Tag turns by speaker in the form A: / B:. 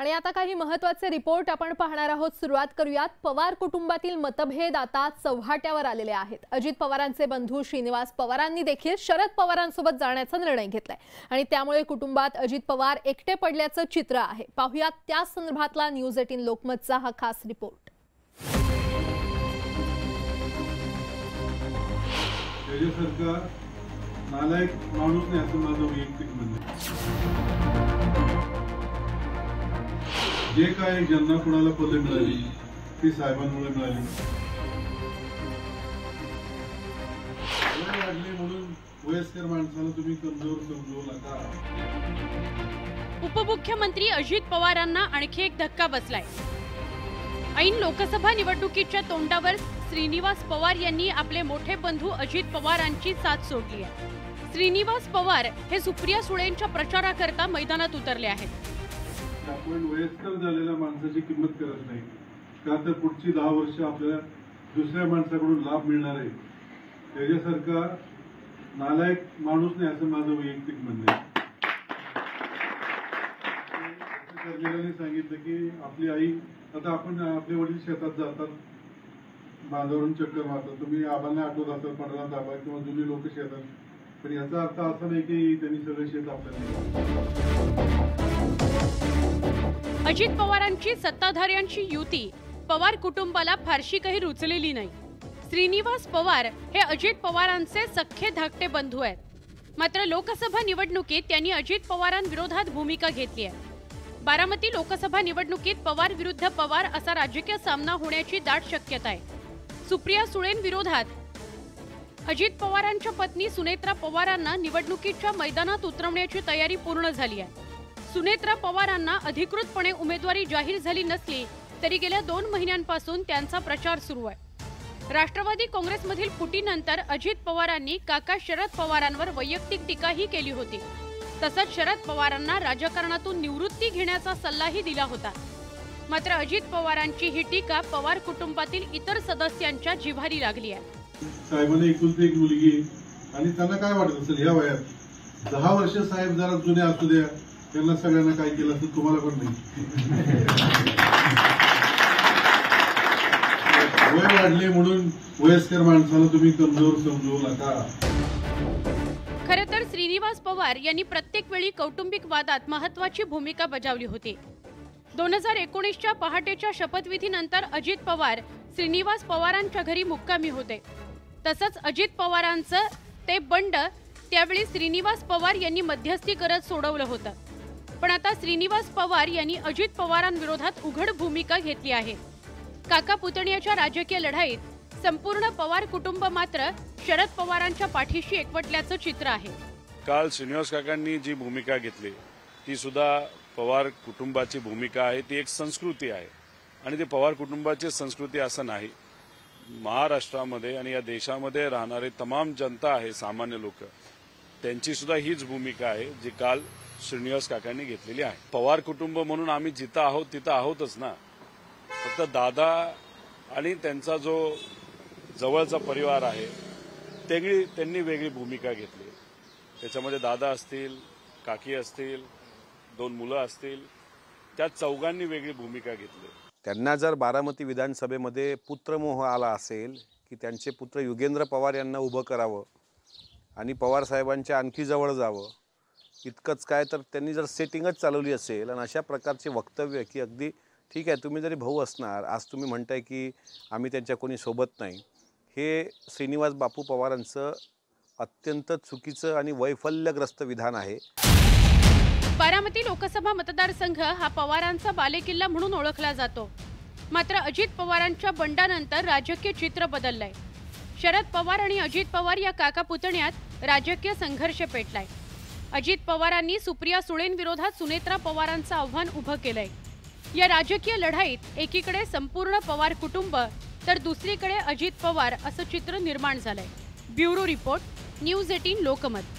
A: आणि आता काही महत्त्वाचे रिपोर्ट आपण पाहणार आहोत। सुरुवात करूयात। पवार कुटुंबातील मतभेद आता चव्हाट्यावर आलेले आहेत। अजित पवारांचे बंधू श्रीनिवास पवारांनी देखील शरद पवारांसोबत जाण्याचा निर्णय घेतलाय आणि त्यामुळे कुटुंबात अजित पवार एकटे पडल्याचं चित्र आहे। पाहूयात त्या संदर्भातला न्यूज 18 लोकमतचा हा खास रिपोर्ट।
B: सरकार नालायक माणूस नाही असं माझं वैयक्तिक म्हणणं आहे। जे काय ज्यांना कोणाला पदे मिळाली ती साहेबांमुळे मिळाली। वाढले म्हणून वयस्कर माणसाला तुम्ही कमजोर समजू नका।
C: उपमुख्यमंत्री अजित पवारांना आणखी एक धक्का बसलाय। ऐन लोकसभा निवडणुकीच्या तोंडावर श्रीनिवास पवार यांनी आपले मोठे बंधू अजित पवारांची साथ सोडली आहे। श्रीनिवास पवार हे सुप्रिया सुळेंच्या प्रचाराकरता मैदानात उतरले आहेत।
B: आपण वयस्कर झालेल्या माणसाची किंमत करत नाही का तर पुढची 10 वर्ष आपल्याला दुसऱ्या माणसाकडून लाभ मिळणार आहे। त्याच्यासारखा नालायक माणूस नाही असं माझं वैयक्तिक म्हणणं आहे। कर्नलांनी सांगितलं की आपली आई आता आपण आपले वडील शेतात जातात, बांधावरून चक्कर मारतात। तुम्ही आबांना आठवत असाल 15 दाबा किंवा जुनी लोक शेतात, पण याचा अर्थ असा नाही की त्यांनी सगळं शेत आपल्याला।
C: अजित पवारांची सत्ताधाऱ्यांची युती पवार कुटुंबाला फारशी काही रुचलेली नाही। श्रीनिवास पवार हे अजित पवारांचे सख्खे धाकटे बंधू आहेत। मात्र लोकसभा निवडणुकीत त्यांनी अजित पवारांविरोधात भूमिका घेतली आहे। बारामती लोकसभा निवडणुकीत पवार विरुद्ध पवार असा राजकीय सामना होण्याची दाट शक्यता आहे। सुप्रिया सुळेंविरोधात अजित पवारांच्या पत्नी सुनेत्रा पवारांना निवडणुकीच्या मैदानात उतरवण्याची तयारी पूर्ण झाली आहे। सुनेत्रा पवारांना अधिकृतपणे उमेदवारी जाहीर झाली नसली तरी गेल्या 2 महिन्यांपासून त्यांचा प्रचार सुरू आहे। राष्ट्रवादी काँग्रेसमधील फुटीनंतर अजित पवारांनी काका शरद पवारांवर वैयक्तिक टीकाही केली होती। तसंच शरद पवारांना राजकारणातून निवृत्ती घेण्याचा सल्लाही दिला होता। मात्र अजित पवारांची ही टीका पवार कुटुंबातील इतर सदस्यांच्या जिव्हारी लागली आहे।
B: साहेबांना एकुलती एक मुलगी आणि त्यांना काय वाटत असेल या वयात 10 वर्ष साहेब जरा जुने असू द्या, त्यांना सगळ्यांना काय केलं असं तुम्हाला पण नाही। वय वाढले म्हणून वयस्कर माणसाला तुम्ही कमजोर समजू नका।
C: खरं तर श्रीनिवास पवार यांनी प्रत्येक वेळी कौटुंबिक वादात महत्त्वाची भूमिका बजावली होती। 2019च्या पहाटेच्या शपथविधीनंतर अजित पवार श्रीनिवास पवारांच्या घरी मुक्कामी होते। तसंच अजित पवारांचं ते बंड त्यावेळी श्रीनिवास पवार यांनी मध्यस्थी करत सोडवलं होतं। पण आता श्रीनिवास पवार यांनी अजित पवारांविरोधात उघड भूमिका घेतली आहे। काका पुतण्याच्या राजकीय लढाईत संपूर्ण पवार कुटुंब मात्र शरद पवारांच्या पाठीशी एकवटल्याचं चित्र आहे।
D: काल श्रीनिवास काकांनी जी भूमिका घेतली ती सुद्धा पवार कुटुंबाची भूमिका आहे। ती एक संस्कृती आहे आणि ते पवार कुटुंबाची संस्कृती असं नाही। महाराष्ट्रामध्ये आणि या देशामध्ये राहणारे तमाम जनता आहे, सामान्य लोक, त्यांची सुद्धा हीच भूमिका आहे जी काल श्रीनिवास काकांनी घेतलेली आहे। पवार कुटुंब म्हणून आम्ही जिथं आहोत तिथं आहोतच ना। फक्त दादा आणि त्यांचा जो जवळचा परिवार आहे त्यांनी वेगळी भूमिका घेतली। त्याच्यामध्ये दादा असतील, काकी असतील, 2 मुलं असतील, त्या चौघांनी वेगळी भूमिका घेतली।
E: त्यांना जर बारामती विधानसभेमध्ये पुत्रमोह आला असेल की त्यांचे पुत्र युगेंद्र पवार यांना उभं करावं आणि पवार साहेबांच्या आणखी जवळ जावं, इतकंच काय तर त्यांनी जर सेटिंगच चालवली असेल आणि अशा प्रकारचे वक्तव्य की अगदी ठीक आहे तुम्ही जरी भाऊ असणार, आज तुम्ही म्हणताय की आम्ही त्यांच्या कोणी सोबत नाही, हे श्रीनिवास बापू पवारांचं अत्यंत चुकीचं आणि वैफल्यग्रस्त विधान आहे।
C: बारामती लोकसभा मतदारसंघ हा पवारांचा बालेकिल्ला म्हणून ओळखला जातो। मात्र अजित पवारांच्या बंडानंतर राजकीय चित्र बदललंय। शरद पवार आणि अजित पवार या काका पुतण्यात राजकीय संघर्ष पेटलाय। अजित पवारांनी सुप्रिया सुळेंविरोधात सुनेत्रा पवारांचं आव्हान उभं केलंय। या राजकीय लढाईत एकीकडे संपूर्ण पवार कुटुंब तर दुसरीकडे अजित पवार असं चित्र निर्माण झालंय। Bureau report, news 18 Lokmat.